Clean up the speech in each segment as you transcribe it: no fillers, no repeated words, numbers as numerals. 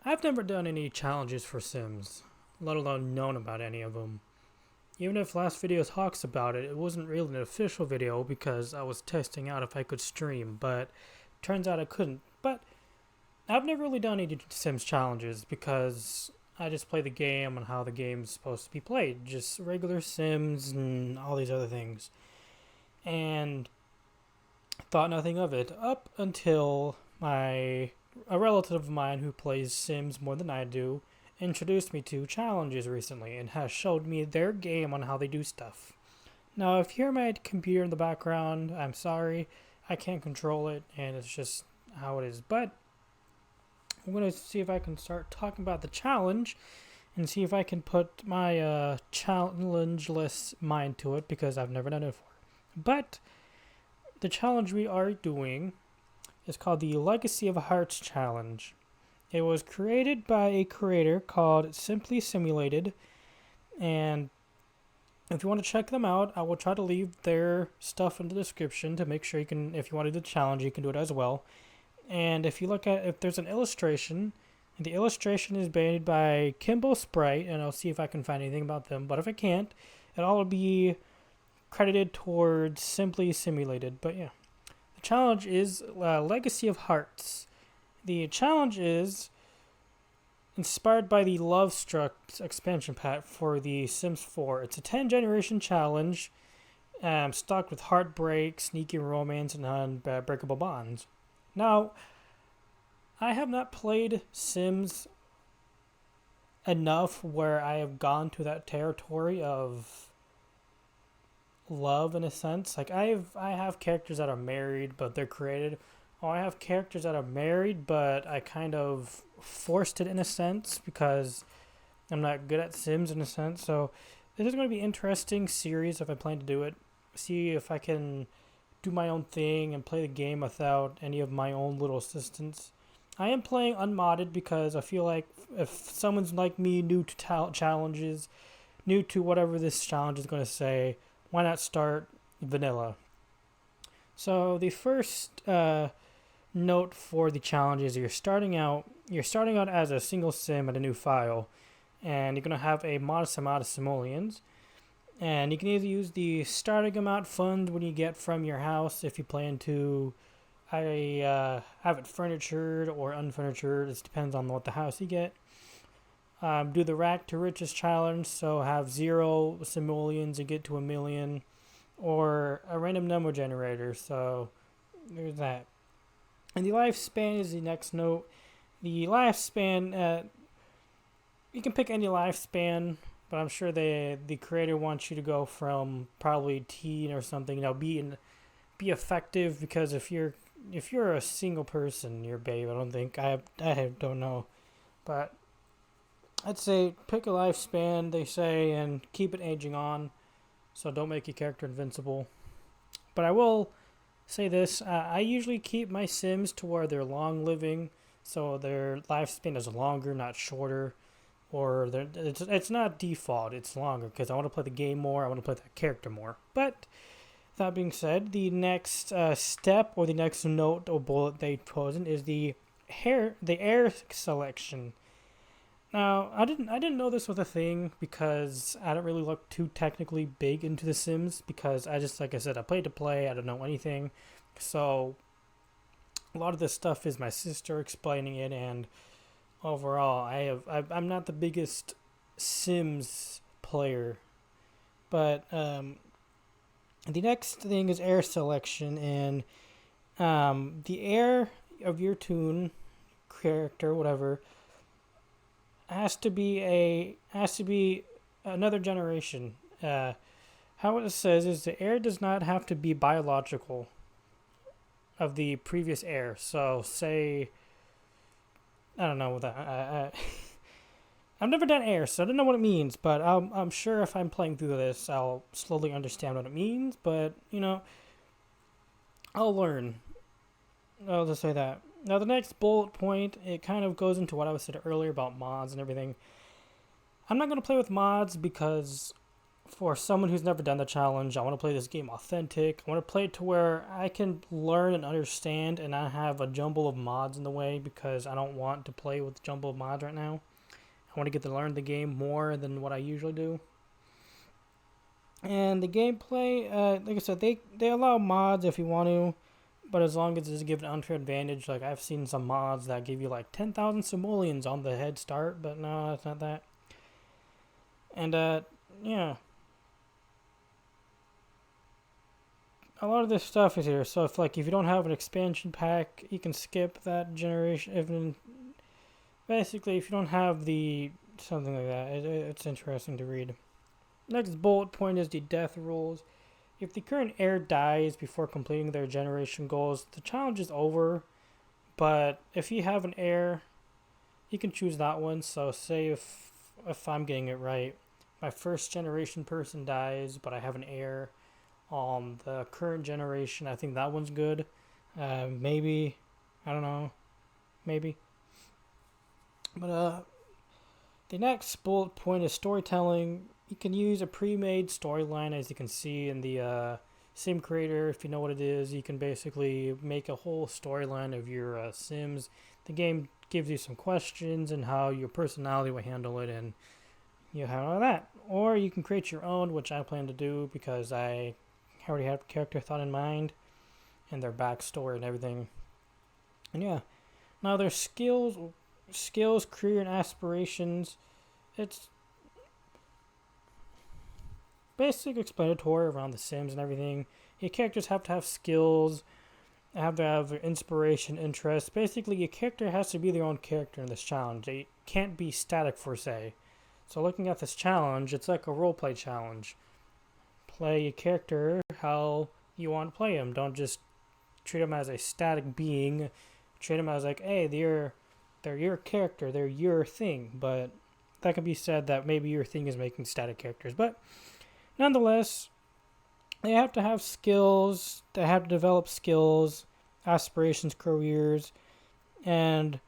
I've never done any challenges for Sims, let alone known about any of them. Even if last video talks about it, it wasn't really an official video because I was testing out if I could stream, but turns out I couldn't. But I've never really done any Sims challenges because I just play the game and how the game's supposed to be played. Just regular Sims and all these other things. And thought nothing of it up until a relative of mine who plays Sims more than I do introduced me to challenges recently and has showed me their game on how they do stuff. Now, if you hear my computer in the background, I'm sorry. I can't control it, and it's just how it is. But I'm going to see if I can start talking about the challenge and see if I can put my challengeless mind to it because I've never done it before. But the challenge we are doing is called the Legacy of Hearts Challenge. It was created by a creator called Simply Simulated, and if you want to check them out, I will try to leave their stuff in the description to make sure you can, if you want to do the challenge, you can do it as well. And if you look at, if there's an illustration, the illustration is made by Kimbo Sprite, and I'll see if I can find anything about them, but if I can't, it'll all be credited towards Simply Simulated. But yeah, the challenge is Legacy of Hearts. The challenge is inspired by the Love Struck expansion pack for the Sims 4. It's a 10 generation challenge stocked with heartbreak, sneaky romance, and unbreakable bonds. Now, I have not played Sims enough where I have gone to that territory of love in a sense. Like I have characters that are married but they're created. Oh, I have characters that are married but I kind of forced it in a sense because I'm not good at Sims in a sense. So this is going to be an interesting series if I plan to do it. See if I can do my own thing and play the game without any of my own little assistance. I am playing Unmodded because I feel like if someone's like me, new to challenges, new to whatever this challenge is going to say, why not start vanilla? So the first note for the challenge is you're starting out as a single sim at a new file, and you're going to have a modest amount of simoleons. And you can either use the starting amount fund when you get from your house if you plan to have it furnitured or unfurnitured. It depends on what the house you get. Do the rack to riches challenge, so have 0 simoleons and get to 1,000,000, or a random number generator, so there's that. And the lifespan is the next note. The lifespan, you can pick any lifespan, but I'm sure the creator wants you to go from probably teen or something. Be effective, because if you're a single person, you're babe. I don't think I don't know, but I'd say pick a lifespan, they say, and keep it aging on, so don't make your character invincible. But I will say this, I usually keep my Sims to where they're long living, so their lifespan is longer, not shorter, or it's not default, it's longer, because I want to play the game more, I want to play that character more. But that being said, the next step, or the next note or bullet they've chosen is the heir selection. Now, I didn't know this was a thing because I don't really look too technically big into The Sims, because I just, like I said, I play to play, I don't know anything. So a lot of this stuff is my sister explaining it, and overall I'm not the biggest Sims player. But the next thing is heir selection, and the heir of your toon character, whatever, has to be another generation. How it says is the heir does not have to be biological of the previous heir. So say, I don't know what that. I've never done heir, so I don't know what it means. But I'm sure if I'm playing through this, I'll slowly understand what it means. But I'll learn. I'll just say that. Now, the next bullet point, it kind of goes into what I was said earlier about mods and everything. I'm not going to play with mods because for someone who's never done the challenge, I want to play this game authentic. I want to play it to where I can learn and understand and not have a jumble of mods in the way, because I don't want to play with a jumble of mods right now. I want to get to learn the game more than what I usually do. And the gameplay, like I said, they allow mods if you want to, but as long as it's given an unfair advantage. Like, I've seen some mods that give you like 10,000 simoleons on the head start, but no, it's not that. And yeah, a lot of this stuff is here. So if you don't have an expansion pack, you can skip that generation. Even basically, if you don't have the something like that, it's interesting to read. Next bullet point is the death rules. If the current heir dies before completing their generation goals, the challenge is over. But if you have an heir, you can choose that one. So say if I'm getting it right, my first generation person dies, but I have an heir on the current generation, I think that one's good. Maybe, I don't know, maybe. But the next bullet point is storytelling. You can use a pre-made storyline, as you can see in the sim creator. If you know what it is, you can basically make a whole storyline of your sims. The game gives you some questions and how your personality will handle it, and you have all that. Or you can create your own, which I plan to do because I already have a character thought in mind and their backstory and everything. And yeah, now their skills, career, and aspirations. It's basic explanatory around the Sims and everything. Your characters have to have skills, have to have inspiration, interests. Basically, your character has to be their own character in this challenge. They can't be static per se. So looking at this challenge, it's like a roleplay challenge. Play your character how you want to play him. Don't just treat him as a static being. Treat him as like, hey, they're your character, they're your thing. But that can be said that maybe your thing is making static characters. But nonetheless, they have to have skills, they have to develop skills, aspirations, careers, and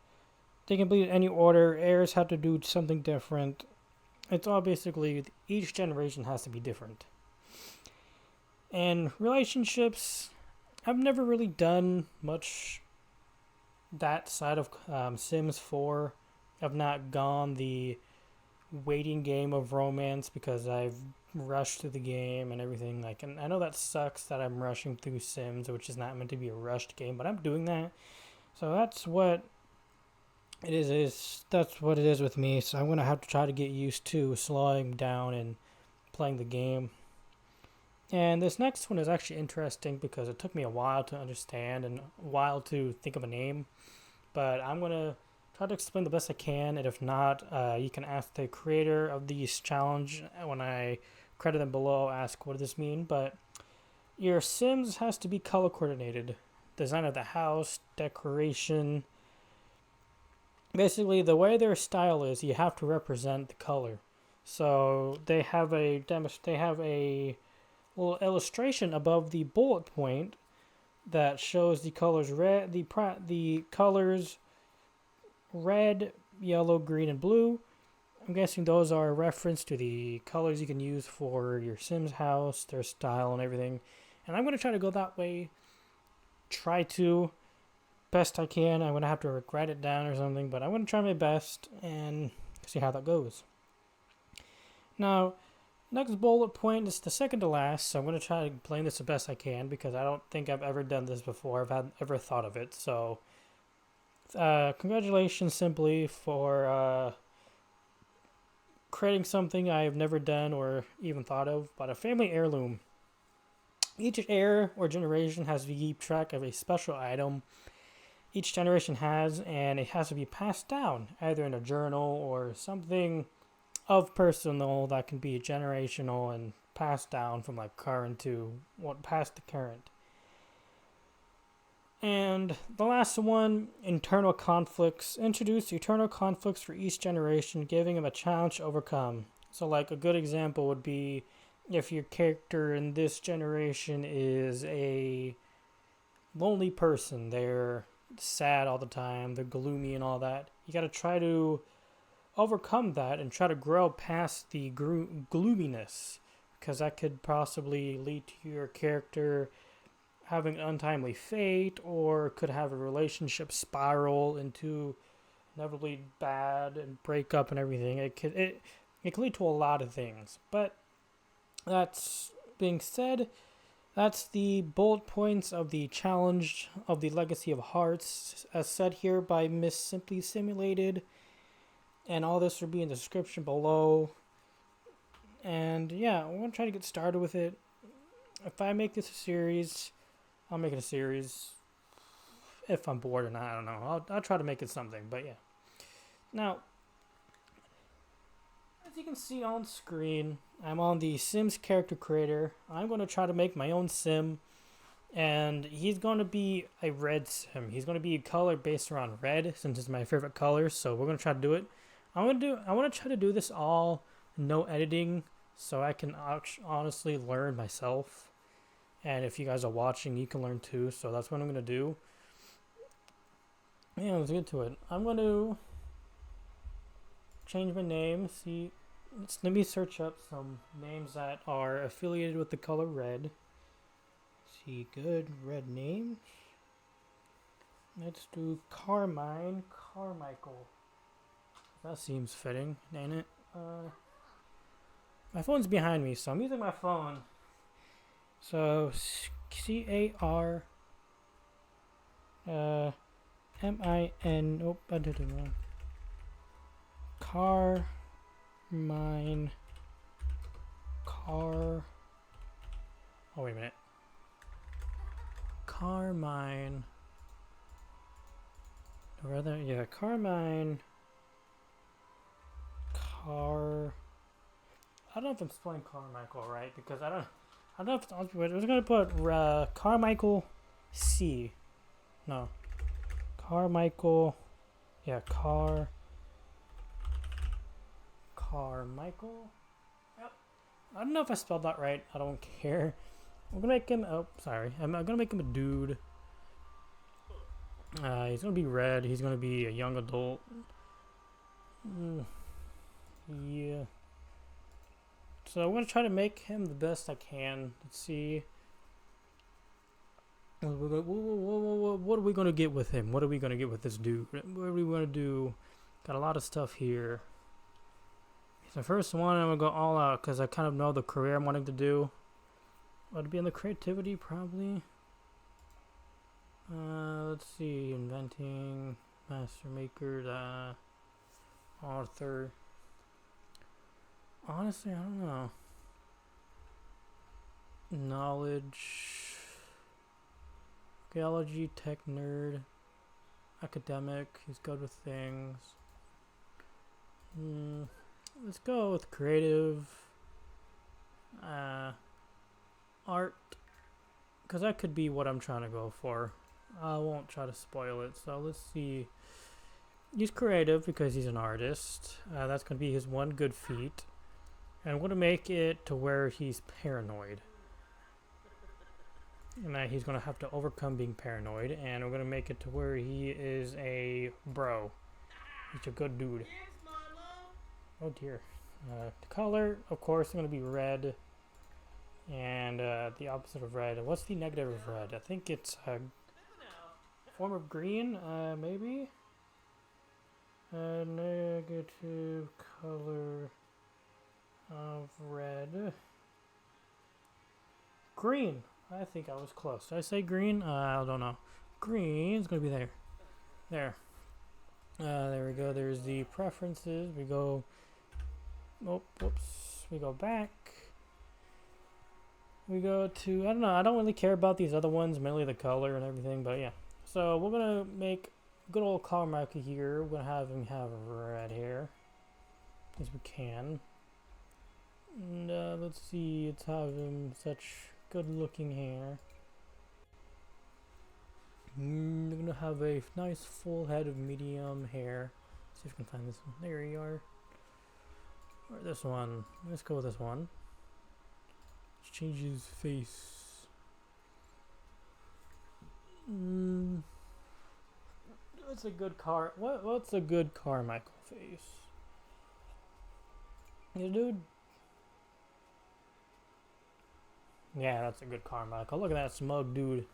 they can be in any order. Heirs have to do something different. It's all basically, each generation has to be different. And relationships, I've never really done much that side of Sims 4. I've not gone the waiting game of romance because I've rushed through the game and everything. Like, and I know that sucks that I'm rushing through Sims, which is not meant to be a rushed game, but I'm doing that. So that's what it is. That's what it is with me. So I'm gonna have to try to get used to slowing down and playing the game. And this next one is actually interesting because it took me a while to understand and a while to think of a name. But I'm going to try to explain the best I can. And if not, you can ask the creator of this challenge when I credit them below, ask what does this mean. But your Sims has to be color coordinated. Design of the house, decoration. Basically, the way their style is, you have to represent the color. So they have a little illustration above the bullet point that shows the colors the colors red, yellow, green, and blue. I'm guessing those are a reference to the colors you can use for your Sims house, their style, and everything. And I'm going to try to go that way. Try to best I can. I'm going to have to write it down or something, but I'm going to try my best and see how that goes. Now, next bullet point is the second to last, so I'm going to try to explain this the best I can because I don't think I've ever done this before. I've ever thought of it. So, congratulations simply for creating something I have never done or even thought of, but a family heirloom. Each heir or generation has to keep track of a special item each generation has, and it has to be passed down, either in a journal or something of personal that can be generational and passed down from like current to what past to current. And the last one, internal conflicts. Introduce internal conflicts for each generation, giving them a challenge to overcome. So like a good example would be if your character in this generation is a lonely person, they're sad all the time, they're gloomy and all that. You got to try to overcome that and try to grow past the gloominess, because that could possibly lead to your character having an untimely fate, or could have a relationship spiral into inevitably bad and break up and everything. It could lead to a lot of things. But that's being said, that's the bullet points of the challenge of the Legacy of Hearts, as said here by Miss Simply Simulated. And all this will be in the description below. And yeah, I'm gonna try to get started with it. If I make this a series, I'll make it a series. If I'm bored or not, I don't know. I'll try to make it something. But yeah. Now, as you can see on screen, I'm on the Sims character creator. I'm going to try to make my own sim, and he's going to be a red sim. He's going to be a color based around red, since it's my favorite color. So we're going to try to do it. I want to try to do this all no editing, so I can honestly learn myself. And if you guys are watching, you can learn too. So that's what I'm going to do. Yeah, let's get to it. I'm going to change my name. See, let me search up some names that are affiliated with the color red. See, good red names. Let's do Carmichael. That seems fitting, ain't it? My phone's behind me, so I'm using my phone. So C-A-R M-I-N. Nope, I did it wrong. Oh, wait a minute. Carmine. Or rather, yeah, Carmine. I don't know if I'm spelling Carmichael right, because I don't know if it's, I was gonna put Carmichael C. No. Carmichael. Yeah, Carmichael. Yep. I don't know if I spelled that right. I don't care. I'm gonna make him. Oh, sorry. I'm gonna make him a dude. He's gonna be red. He's gonna be a young adult. Yeah. So I'm gonna try to make him the best I can. Let's see. What are we gonna get with him? What are we gonna get with this dude? What are we gonna do? Got a lot of stuff here. The first one, I'm gonna go all out because I kind of know the career I'm wanting to do. Would it be in the creativity, probably? Let's see. Inventing, master maker, author. Honestly, I don't know. Knowledge, archaeology, tech nerd, academic. He's good with things. Let's go with creative, art, because that could be what I'm trying to go for. I won't try to spoil it. So let's see. He's creative because he's an artist. That's going to be his one good feat. And I'm going to make it to where he's paranoid. And he's going to have to overcome being paranoid. And we're going to make it to where he is a bro. He's a good dude. Oh dear. The color, of course, is going to be red. And the opposite of red. What's the negative of red? I think it's a form of green, maybe? Negative color of red. Green. I think I was close. Did I say green? I don't know. Green's going to be there. There. There we go. There's the preferences. We go... Oh, whoops. We go back. We go to... I don't know. I don't really care about these other ones. Mainly the color and everything. But yeah. So we're going to make good old Carmichael here. We're going to have him have red hair. As we can. And let's see. Let's have him such good looking hair. We're going to have a nice full head of medium hair. Let's see if we can find this one. There you are. Or this one. Let's go with this one. Let's change his face. What's a good what's a good Carmichael face? Yeah, dude. Yeah, that's a good Carmichael. Look at that smug dude.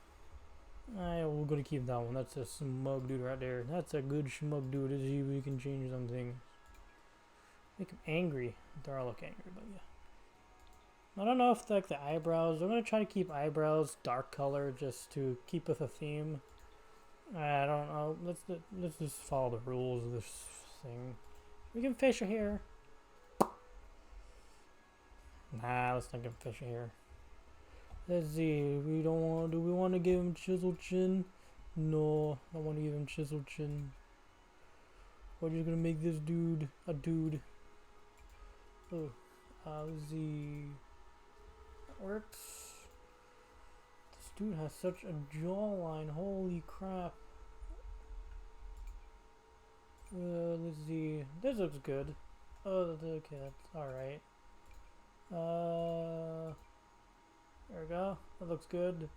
We're gonna keep that one. That's a smug dude right there. That's a good smug dude. Let's see if we can change something. Make him angry. They all look angry, but yeah. I don't know if like the eyebrows. I'm gonna try to keep eyebrows dark color just to keep with a theme. I don't know. Let's just follow the rules of this thing. We can facial hair. Nah, let's not give him facial hair. Let's see. We don't want. Do we want to give him chisel chin? No, I don't want to give him chisel chin. We're just gonna make this dude a dude. Oh, let's see. That works. This dude has such a jawline. Holy crap. Let's see. This looks good. Oh, okay, that's alright. There we go. That looks good.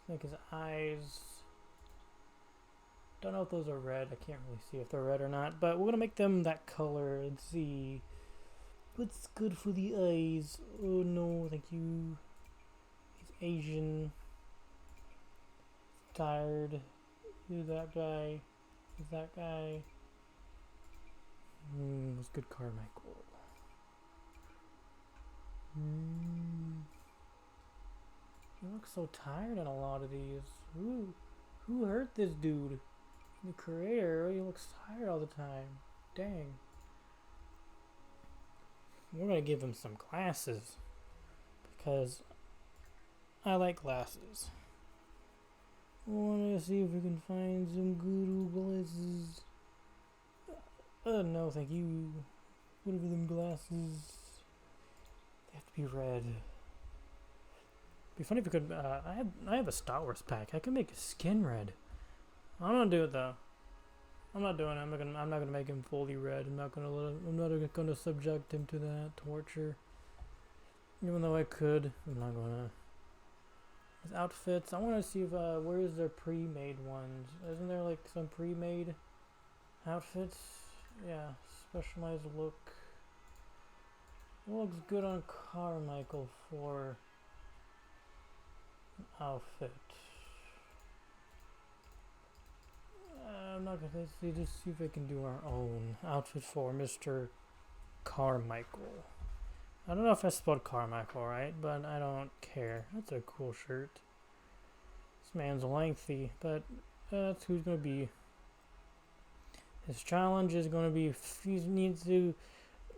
Like his eyes. Don't know if those are red. I can't really see if they're red or not. But we're gonna make them that color. Let's see. What's good for the eyes? Oh no, thank you. He's Asian. He's tired. Who's that guy? Who's that guy? What's good, Carmichael? He looks so tired in a lot of these. Who hurt this dude? The creator, he looks tired all the time. Dang. We're gonna give him some glasses because I like glasses. I wanna see if we can find some good glasses. No, thank you. What are them glasses? They have to be red. Be funny if we could. I have a Star Wars pack. I can make his skin red. I'm gonna do it though. I'm not doing it. I'm not gonna make him fully red. I'm not gonna subject him to that torture. Even though I could, I'm not gonna. His outfits. I want to see if where's their pre-made ones? Isn't there like some pre-made outfits? Yeah, specialized look. What looks good on Carmichael for an outfit? I'm not gonna see. Just see if we can do our own outfit for Mr. Carmichael. I don't know if I spelled Carmichael right, but I don't care. That's a cool shirt. This man's lengthy, but that's who's gonna be. His challenge is gonna be he needs to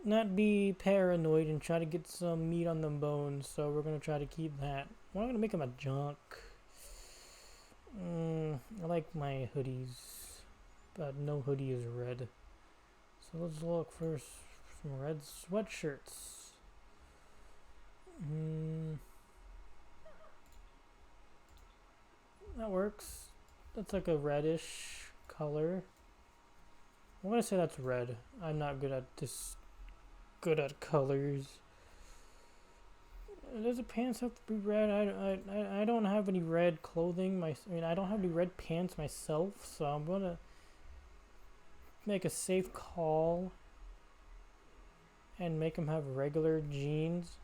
not be paranoid and try to get some meat on the bones. So we're gonna try to keep that. We're not gonna make him a junk. I like my hoodies, but no hoodie is red. So let's look for some red sweatshirts. That works. That's like a reddish color. I'm gonna say that's red. I'm not good at colors. Does the pants have to be red? I don't have any red clothing. I don't have any red pants myself, so I'm gonna make a safe call and make them have regular jeans.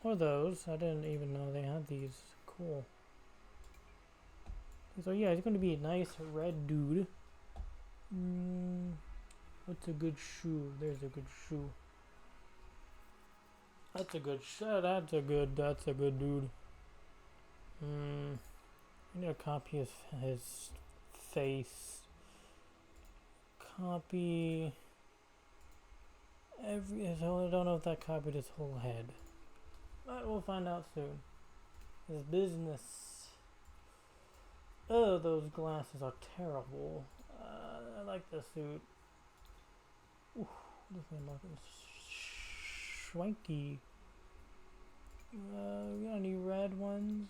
What are those? I didn't even know they had these. Cool. So yeah, he's gonna be a nice red dude. What's a good shoe? There's a good shoe. That's a good shot. That's a good dude. I need to copy his face. Copy I don't know if that copied his whole head. But we'll find out soon. His business. Oh, those glasses are terrible. I like the suit. Ooh, this man looking swanky. We got any red ones?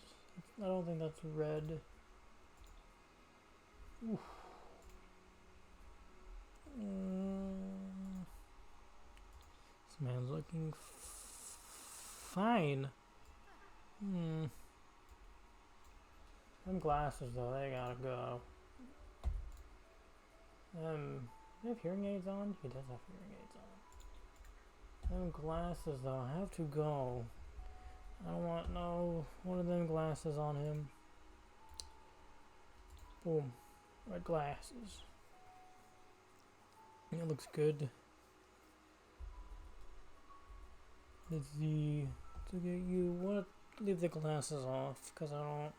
I don't think that's red. Oof. This man's looking fine. Them glasses though, they gotta go. Does he have hearing aids on? He does have hearing aids on. Them glasses though have to go. I don't want no one of them glasses on him. Boom. Red glasses. It looks good. Let's see. To get you, what? Leave the glasses off because I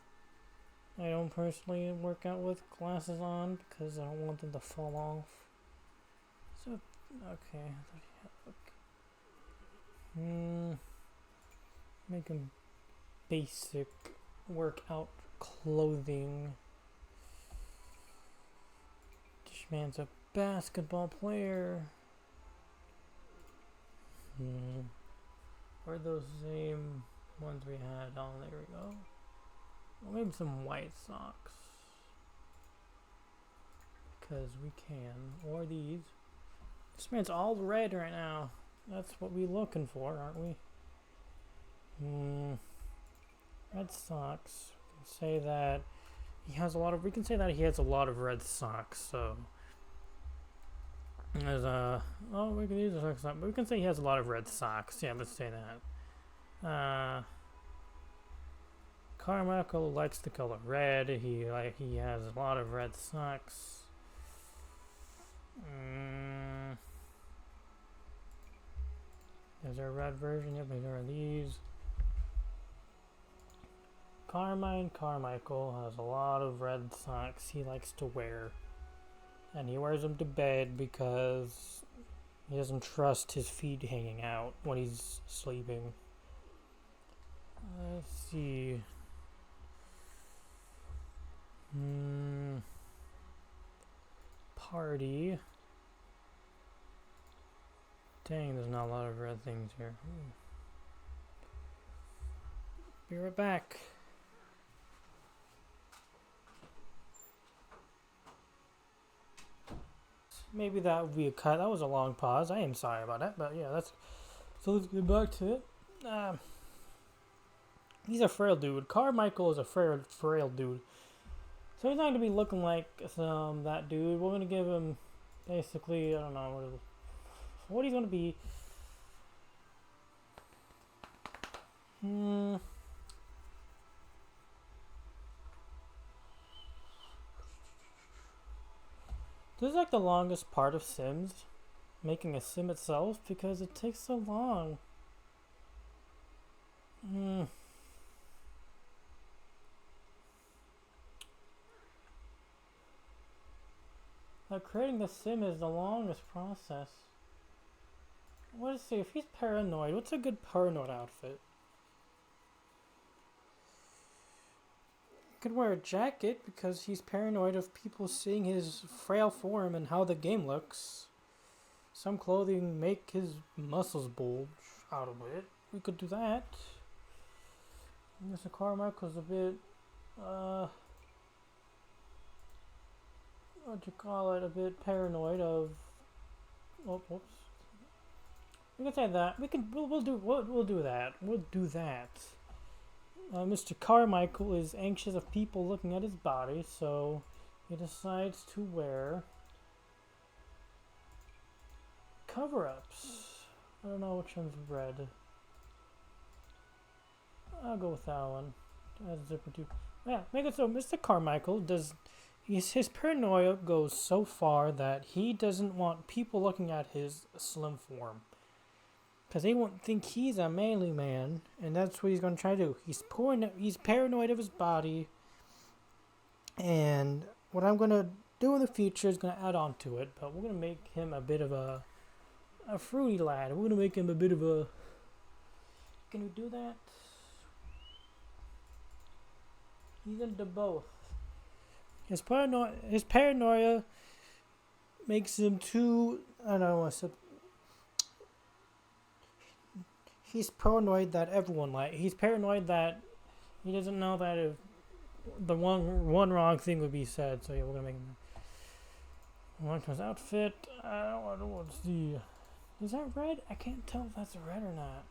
don't personally work out with glasses on because I don't want them to fall off. So, okay. Make them basic workout clothing. This man's a basketball player. Or those same ones we had. Oh, there we go. Well, maybe some white socks. Because we can. Or these. This man's all red right now. That's what we're looking for, aren't we? Red socks. We can say that he has a lot of. We can say that he has a lot of red socks. So there's oh, we can use the socks, but we can say he has a lot of red socks. Yeah, let's say that. Carmichael likes the color red. He has a lot of red socks. Is there a red version? Yep, there are these. Carmichael has a lot of red socks he likes to wear. And he wears them to bed because he doesn't trust his feet hanging out when he's sleeping. Let's see. Party. Dang, there's not a lot of red things here. Be right back. Maybe that would be a cut. That was a long pause. I am sorry about that, but yeah, that's. So let's get back to it. He's a frail dude. Carmichael is a frail dude. So he's not gonna be looking like that dude. We're gonna give him basically, I don't know what he's gonna be. This is like the longest part of Sims, making a sim itself, because it takes so long. Like creating the sim is the longest process. What is he? If he's paranoid, what's a good paranoid outfit? He could wear a jacket because he's paranoid of people seeing his frail form and how the game looks. Some clothing make his muscles bulge out of it. We could do that. Mr. Carmichael's a bit, what you call it, a bit paranoid of. Oh, whoops. We can say that. We'll do that. We'll do that. Mr. Carmichael is anxious of people looking at his body, so he decides to wear cover-ups. I don't know which one's red. I'll go with that one. Zipper too. Yeah, make it so Mr. Carmichael does. His paranoia goes so far that he doesn't want people looking at his slim form. Because they won't think he's a manly man, and that's what he's going to try to do. He's paranoid of his body, and what I'm going to do in the future is going to add on to it, but we're going to make him a bit of a fruity lad. We're going to make him a bit of a... Can we do that? He's into both. His paranoia makes him too... I don't know what's... He's paranoid that everyone he's paranoid that he doesn't know that if the one wrong thing would be said. So yeah, we're gonna make him want his outfit. I don't want to see. Is that red? I can't tell if that's red or not.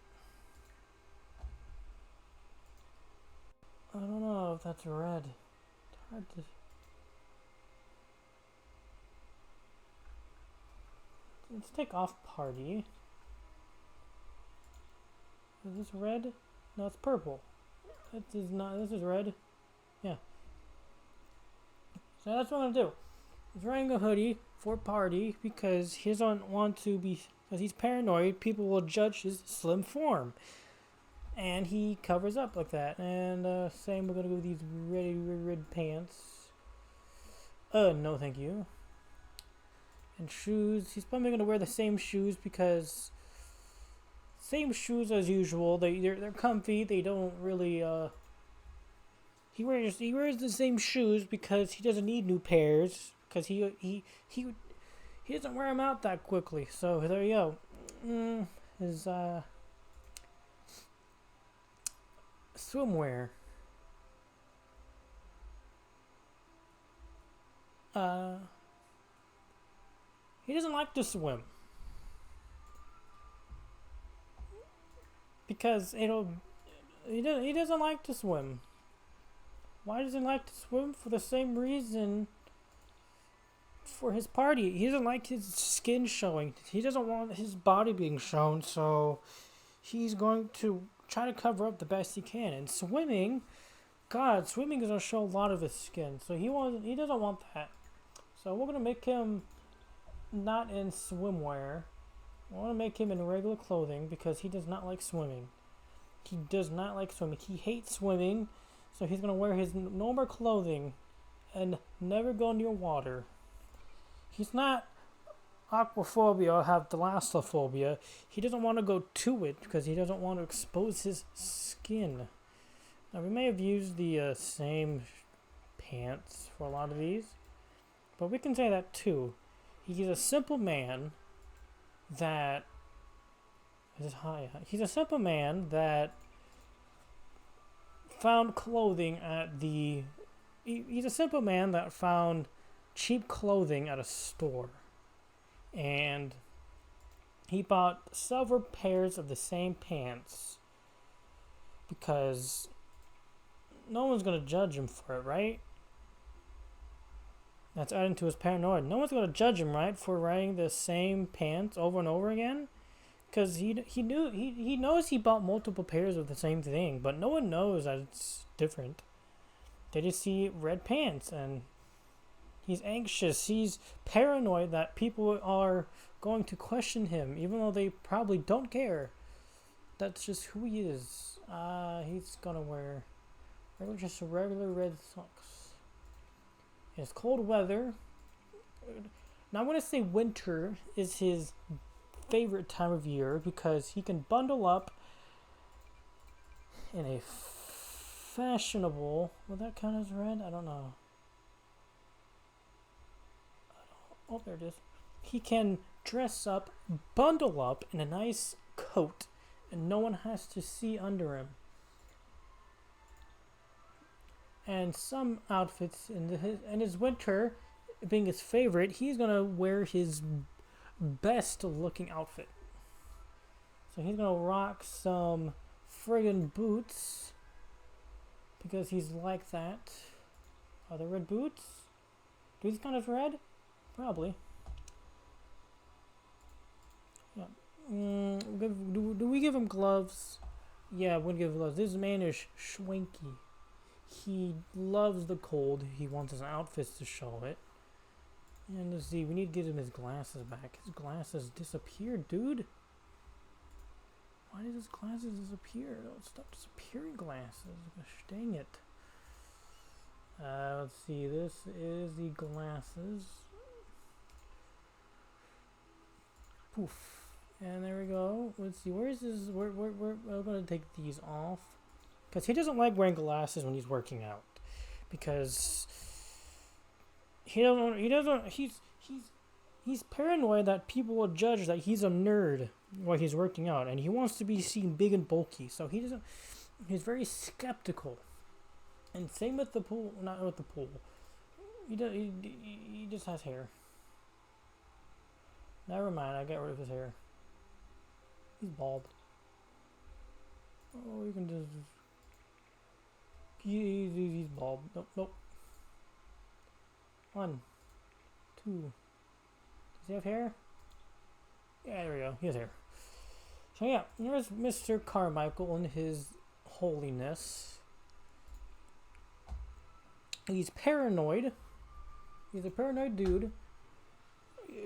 I don't know if that's red. It's hard to. Let's take off party. Is this red? No, it's purple. This is not. This is red. Yeah. So that's what I'm gonna do. He's wearing a hoodie for a party because he doesn't want to be. Because he's paranoid, people will judge his slim form, and he covers up like that. And same, we're gonna go with these red pants. No, thank you. And shoes. He's probably gonna wear the same shoes because same shoes as usual. They're comfy. They don't really He wears the same shoes because he doesn't need new pairs because he doesn't wear them out that quickly. So there you go. His swimwear. He doesn't like to swim because he doesn't like to swim. Why doesn't he like to swim? For the same reason for his party. He doesn't like his skin showing. He doesn't want his body being shown, so he's going to try to cover up the best he can. And swimming, God, swimming is going to show a lot of his skin, so he doesn't want that. So we're going to make him not in swimwear. We're going to make him in regular clothing because he does not like swimming. He does not like swimming. He hates swimming. So he's going to wear his normal clothing and never go near water. He's not aquaphobia or have thalassophobia. He doesn't want to go to it because he doesn't want to expose his skin. Now we may have used the same pants for a lot of these, but we can say that too. He's a simple man that He's a simple man that found clothing at the. He's a simple man that found cheap clothing at a store, and he bought several pairs of the same pants because no one's gonna judge him for it, right? That's adding to his paranoia. No one's gonna judge him, right, for wearing the same pants over and over again, because he knows he bought multiple pairs of the same thing, but no one knows that it's different. They just see red pants, and he's anxious. He's paranoid that people are going to question him, even though they probably don't care. That's just who he is. He's gonna wear just regular red socks. It's cold weather. Now I'm gonna say winter is his favorite time of year because he can bundle up in a fashionable. Will that count as red? I don't know. Oh, there it is. He can dress up, bundle up in a nice coat, and no one has to see under him. And some outfits in his winter, being his favorite, he's gonna wear his best looking outfit. So he's gonna rock some friggin' boots because he's like that. Are they red boots? Do these count as red? Probably. Yeah. Do we give him gloves? Yeah, we're gonna give him gloves. This man is schwanky. He loves the cold. He wants his outfits to show it. And let's see, we need to give him his glasses back. His glasses disappeared, dude. Why did his glasses disappear? Don't stop disappearing, glasses. Gosh dang it. Let's see, this is the glasses. Poof. And there we go. Let's see, where is this? We're going to take these off. Because he doesn't like wearing glasses when he's working out. Because he's paranoid that people will judge that he's a nerd while he's working out. And he wants to be seen big and bulky. So he's very skeptical. And same with the pool, not with the pool. He just has hair. Never mind, I got rid of his hair. He's bald. Oh, you can just... He's bald. Nope. 1, 2. Does he have hair? Yeah, there we go. He has hair. So yeah, here's Mr. Carmichael in his holiness. He's paranoid. He's a paranoid dude.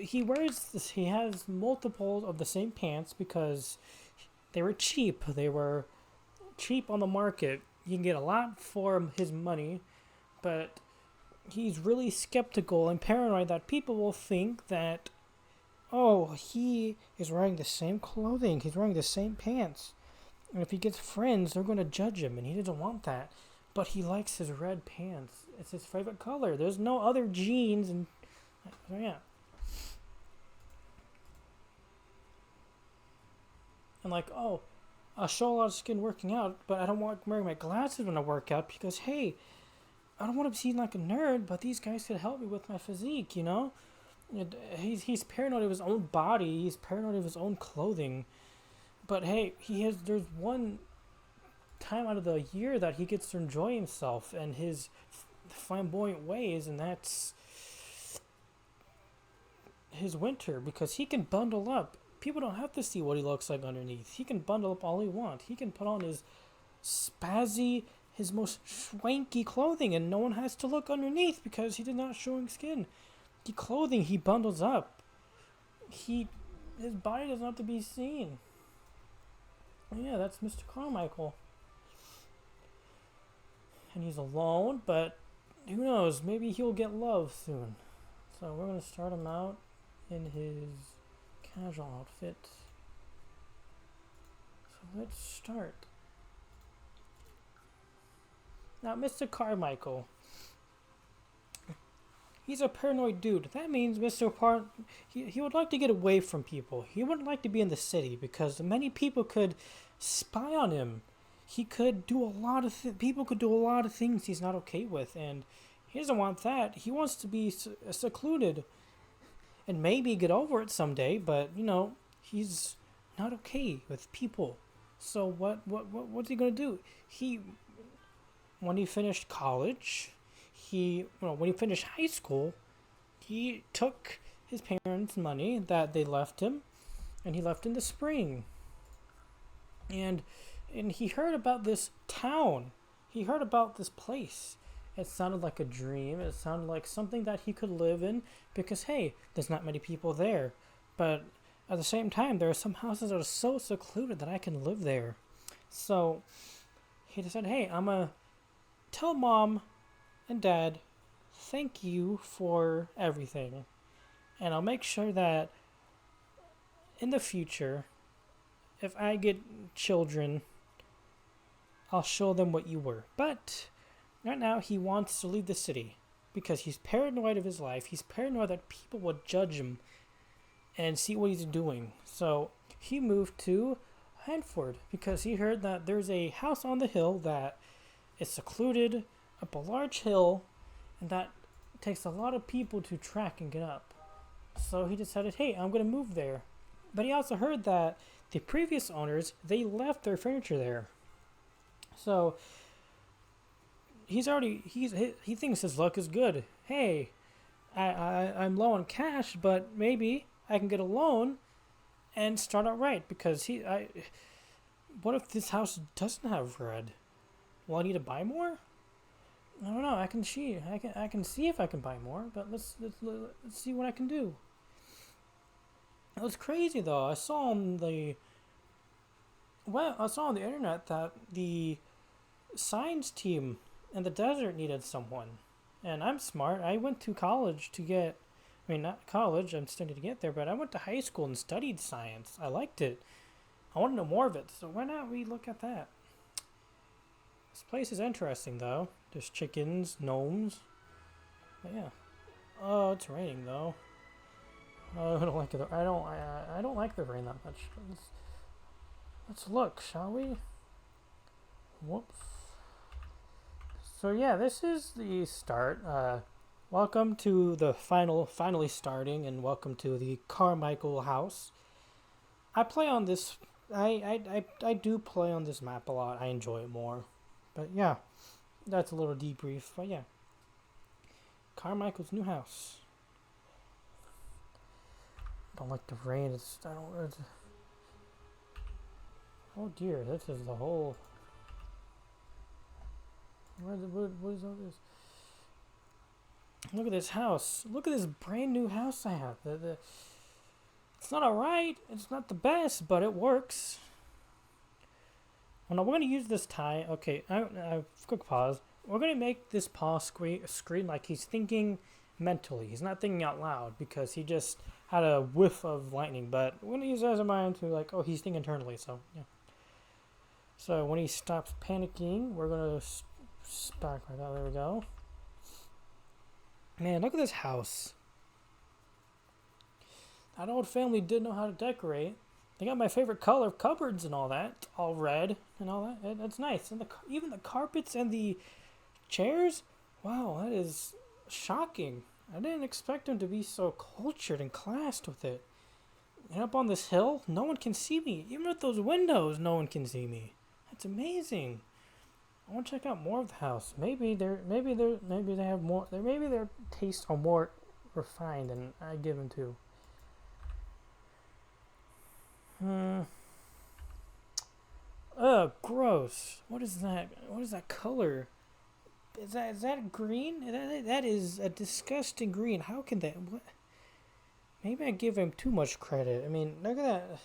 He wears this, he has multiples of the same pants because they were cheap. They were cheap on the market. You can get a lot for his money, but he's really skeptical and paranoid that people will think that, oh, he is wearing the same clothing, he's wearing the same pants. And if he gets friends, they're going to judge him, and he doesn't want that. But he likes his red pants. It's his favorite color. There's no other jeans, and so yeah. And like, oh, I'll show a lot of skin working out, but I don't want wearing my glasses when I work out because, hey, I don't want to be seen like a nerd, but these guys could help me with my physique, you know? And he's paranoid of his own body. He's paranoid of his own clothing. But hey, there's one time out of the year that he gets to enjoy himself and his flamboyant ways, and that's his winter, because he can bundle up. People don't have to see what he looks like underneath. He can bundle up all he wants. He can put on his spazzy, his most swanky clothing, and no one has to look underneath because he's not showing skin. The clothing he bundles up, his body doesn't have to be seen. Yeah, that's Mr. Carmichael. And he's alone, but who knows? Maybe he'll get love soon. So we're going to start him out in his casual outfit. So let's start. Now, Mr. Carmichael. He's a paranoid dude. That means he would like to get away from people. He wouldn't like to be in the city because many people could spy on him. He could do a lot of people could do a lot of things he's not okay with, and he doesn't want that. He wants to be secluded and maybe get over it someday, but you know, he's not okay with people. So what's he going to do? When he finished college, when he finished high school, he took his parents' money that they left him, and he left in the spring. And he heard about this town. He heard about this place. It sounded like a dream. It sounded like something that he could live in because, hey, there's not many people there. But at the same time, there are some houses that are so secluded that I can live there. So he decided, hey, I'm going to tell Mom and Dad, thank you for everything. And I'll make sure that in the future, if I get children, I'll show them what you were. But right now, he wants to leave the city because he's paranoid of his life. He's paranoid that people will judge him and see what he's doing. So he moved to Hanford because he heard that there's a house on the hill that is secluded up a large hill, and that takes a lot of people to track and get up. So he decided, hey, I'm going to move there. But he also heard that the previous owners, they left their furniture there. So he thinks his luck is good. Hey, I'm low on cash, but maybe I can get a loan and start out right, because what if this house doesn't have red? Will I need to buy more? I don't know. I can see if I can buy more, but let's see what I can do. It was crazy though. I saw on the internet that the science team in the desert needed someone, and I'm smart. I went to college not college. I'm studying to get there, but I went to high school and studied science. I liked it. I want to know more of it. So why not we look at that? This place is interesting, though. There's chickens, gnomes. But yeah. Oh, it's raining though. Oh, I don't like it. I don't like the rain that much. Let's look, shall we? Whoops. So yeah, this is the start. Welcome to the finally starting, and welcome to the Carmichael house. I play on this. I do play on this map a lot. I enjoy it more. But yeah, that's a little debrief. But yeah, Carmichael's new house. I don't like the rain. Oh dear, this is the whole. What is all this? Look at this house. Look at this brand new house I have. It's not alright. It's not the best, but it works. Well, now we're going to use this tie. Okay, quick pause. We're going to make this Paul scream like he's thinking mentally. He's not thinking out loud because he just had a whiff of lightning. But we're going to use that as a mind to like, oh, he's thinking internally. So, yeah. So when he stops panicking, we're going to spark right out. There we go. Man, look at this house. That old family did know how to decorate. They got my favorite color cupboards and all that, all red and all that. That's nice. And even the carpets and the chairs. Wow, that is shocking. I didn't expect them to be so cultured and classed with it. And up on this hill, no one can see me. Even with those windows, no one can see me. That's amazing. I want to check out more of the house. Maybe they have more. Maybe their tastes are more refined than I give them to. Ugh, gross. What is that? What is that color? Is that green? That is a disgusting green. How can that? What? Maybe I give him too much credit. I mean, look at that.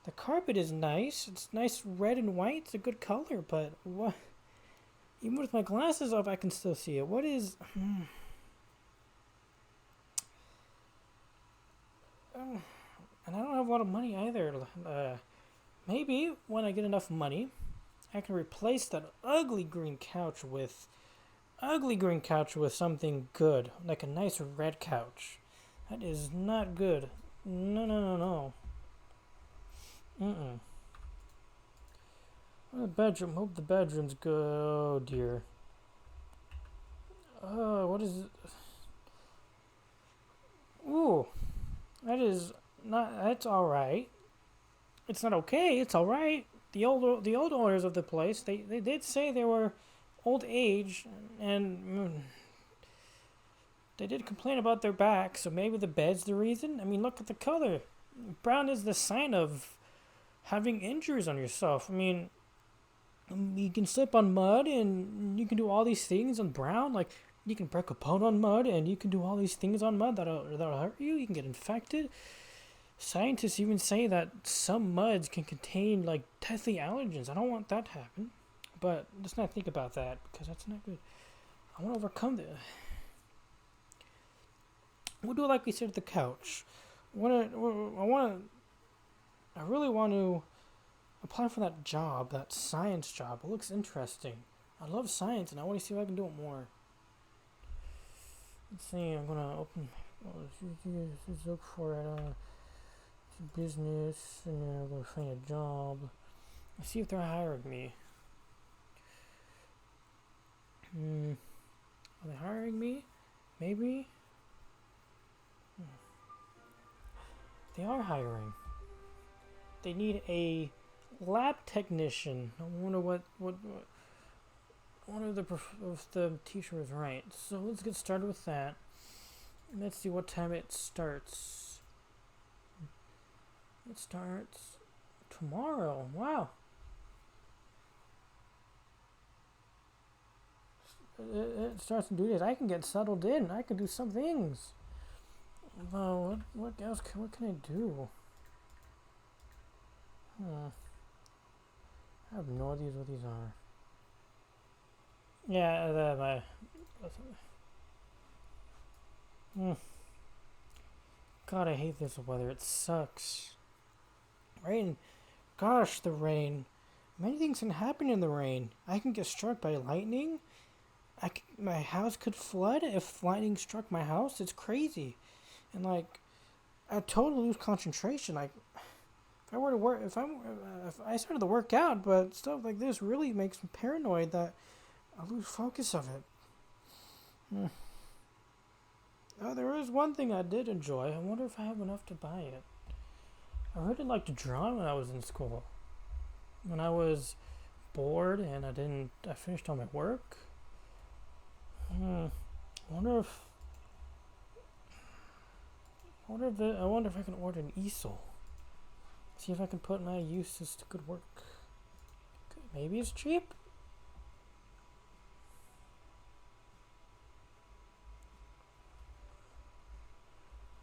The carpet is nice. It's nice red and white. It's a good color, but what? Even with my glasses off, I can still see it. What is? And I don't have a lot of money either. Maybe when I get enough money, I can replace that ugly green couch with something good, like a nice red couch. That is not good. No. The bedroom. Hope the bedroom's good. Oh dear. What is it? Ooh, that is not. That's all right. It's not okay. It's all right. The old owners of the place, they did say they were old age, and they did complain about their back. So maybe the bed's the reason. I mean, look at the color. Brown is the sign of having injuries on yourself. I mean, you can slip on mud, and you can do all these things on brown. Like you can break a bone on mud, and you can do all these things on mud that'll hurt you. You can get infected. Scientists even say that some muds can contain like deadly allergens. I don't want that to happen, but let's not think about that because that's not good. I want to overcome this. We'll do like we said at the couch. I really want to apply for that job, that science job. It looks interesting. I love science, and I want to see if I can do it more. Let's see. I'm gonna open. Let's look for it. Business, and I'm gonna find a job. Let's see if they're hiring me. Are they hiring me? Maybe. They are hiring. They need a lab technician. I wonder what if the teacher is right. So let's get started with that. Let's see what time it starts. It starts tomorrow. Wow. It starts in 2 days. I can get settled in. I can do some things. Well, what else? What can I do? I have no idea what these are. Yeah, God, I hate this weather. It sucks. Rain. Gosh, the rain. Many things can happen in the rain. I can get struck by lightning. My house could flood if lightning struck my house. It's crazy. And like, I totally lose concentration. Like, if I were to work, if I started to work out, but stuff like this really makes me paranoid that I lose focus of it. There is one thing I did enjoy. I wonder if I have enough to buy it. I really liked to draw when I was in school. When I was bored and I finished all my work. I wonder if I can order an easel. See if I can put my uses to good work. Maybe it's cheap.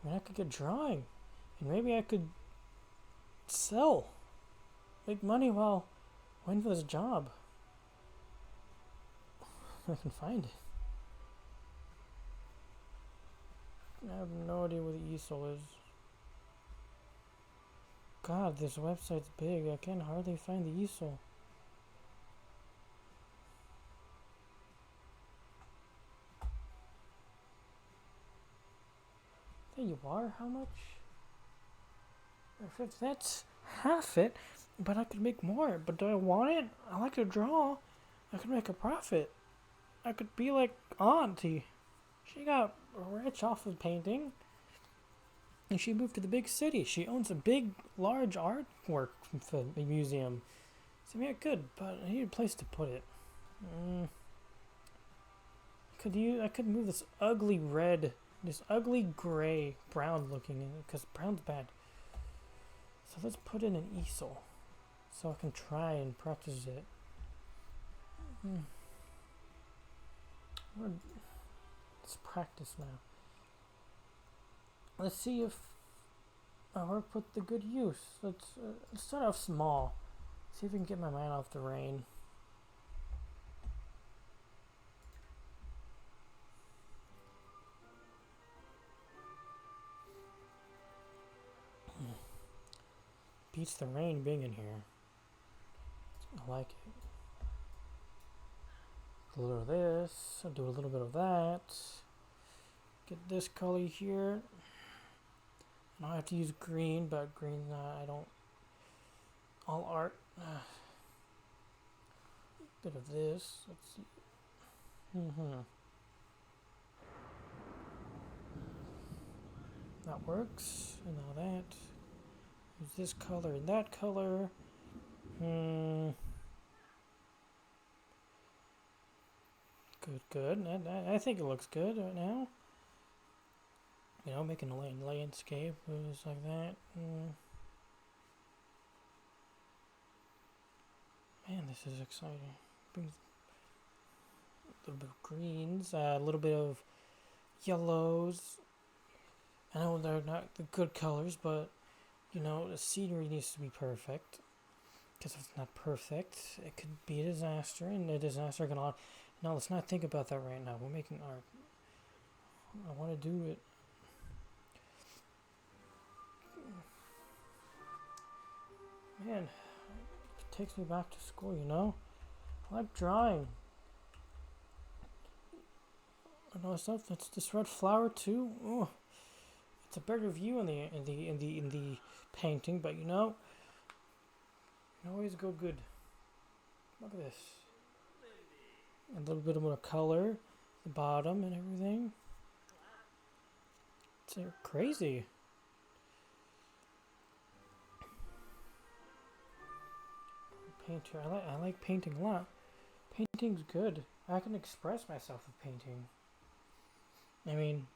I mean, I could get drawing, and maybe I could sell, make money while waiting for this job. I can find it. I have no idea where the easel is. God, this website's big. I can hardly find the easel. There you are. How much? If that's half it, but I could make more. But do I want it? I like to draw. I could make a profit. I could be like Auntie. She got rich off of painting, and she moved to the big city. She owns a big, large artwork museum. So yeah, good, but I need a place to put it. I could move this ugly red, this ugly gray, brown looking, because brown's bad. So let's put in an easel, so I can try and practice it. Let's practice now. Let's see if our work put the good use. Let's start off small. See if we can get my mind off the rain. Beats the rain being in here. I like it. A little of this. I'll do a little bit of that. Get this color here. I don't have to use green, but green, I don't. All art. Bit of this. Let's see. That works. And all that. Use this color and that color. Good. I think it looks good right now. You know, making a landscape just like that. Man, this is exciting. Brings a little bit of greens, a little bit of yellows. I know they're not the good colors, but you know, the scenery needs to be perfect. Because if it's not perfect, it could be a disaster, and a disaster can. No, let's not think about that right now. We're making art. I want to do it. Man, it takes me back to school, you know? I like drawing. I know stuff. That's this red flower too. Oh, it's a better view in the painting, but you know, you always go good. Look at this. A little bit more color, the bottom and everything. It's crazy. Painter, I like painting a lot. Painting's good. I can express myself with painting. I mean,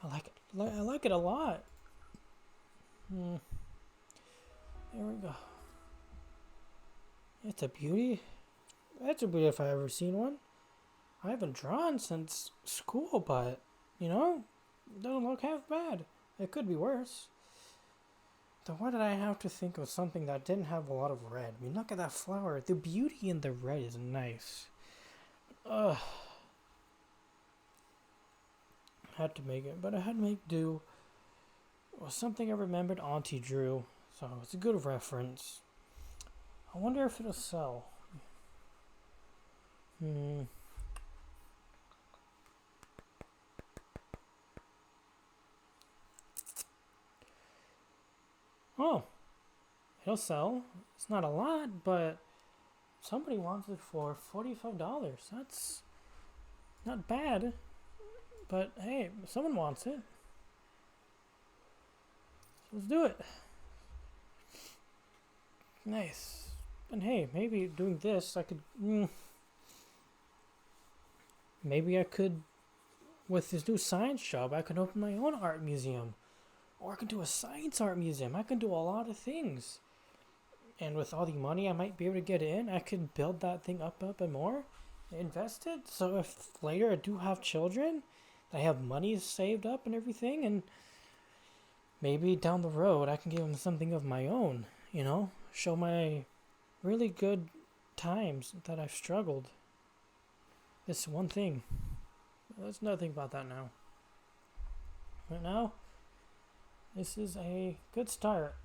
I like it. I like it a lot. There we go. It's a beauty. That's a beauty if I ever seen one. I haven't drawn since school, but you know, it doesn't look half bad. It could be worse. Then why did I have to think of something that didn't have a lot of red? I mean, look at that flower. The beauty in the red is nice. Ugh. Had to make it, but I had to make do. It was something I remembered Auntie drew, so it's a good reference. I wonder if it'll sell. Oh, it'll sell. It's not a lot, but somebody wants it for $45. That's not bad. But hey, someone wants it. So let's do it. Nice. And hey, maybe doing this, I could... maybe I could, with this new science job, I could open my own art museum. Or I could do a science art museum. I could do a lot of things. And with all the money I might be able to get in, I could build that thing up and more. Invest it. So if later I do have children, I have money saved up and everything, and maybe down the road I can give them something of my own, show my really good times that I've struggled. This one thing. Let's not think about that now. Right now, this is a good start.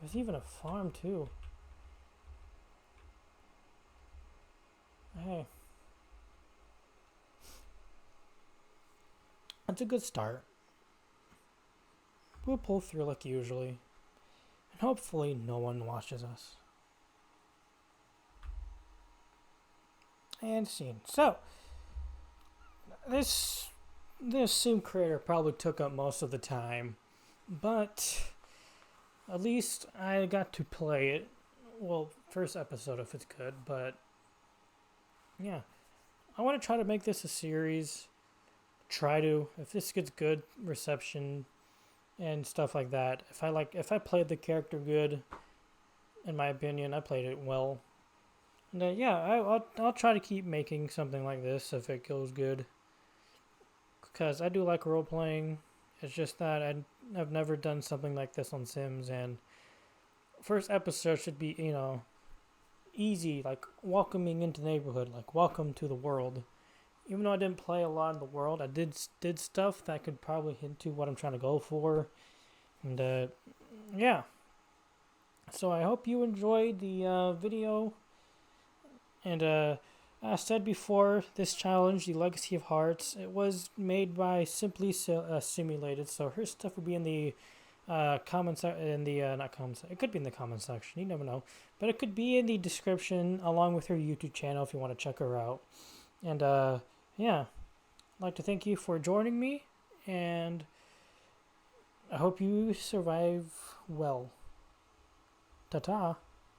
There's even a farm too. Hey. That's a good start. We'll pull through like usually. And hopefully no one watches us. And scene. So, this sim creator probably took up most of the time. But at least I got to play it. Well, first episode if it's good, but yeah. I want to try to make this a series. If this gets good reception and stuff like that. If I played the character good, in my opinion, I played it well. And yeah, I'll try to keep making something like this if it goes good. Because I do like role playing. It's just that I've never done something like this on Sims, and first episode should be, easy, like welcoming into the neighborhood, like welcome to the world. Even though I didn't play a lot in the world, I did stuff that could probably hint to what I'm trying to go for. And yeah. So I hope you enjoyed the video. And I said before, this challenge, the Legacy of Hearts, it was made by Simply Simulated. So her stuff will be in the comments, not comments, it could be in the comment section, you never know. But it could be in the description along with her YouTube channel if you want to check her out. And yeah, I'd like to thank you for joining me, and I hope you survive well. Ta-ta.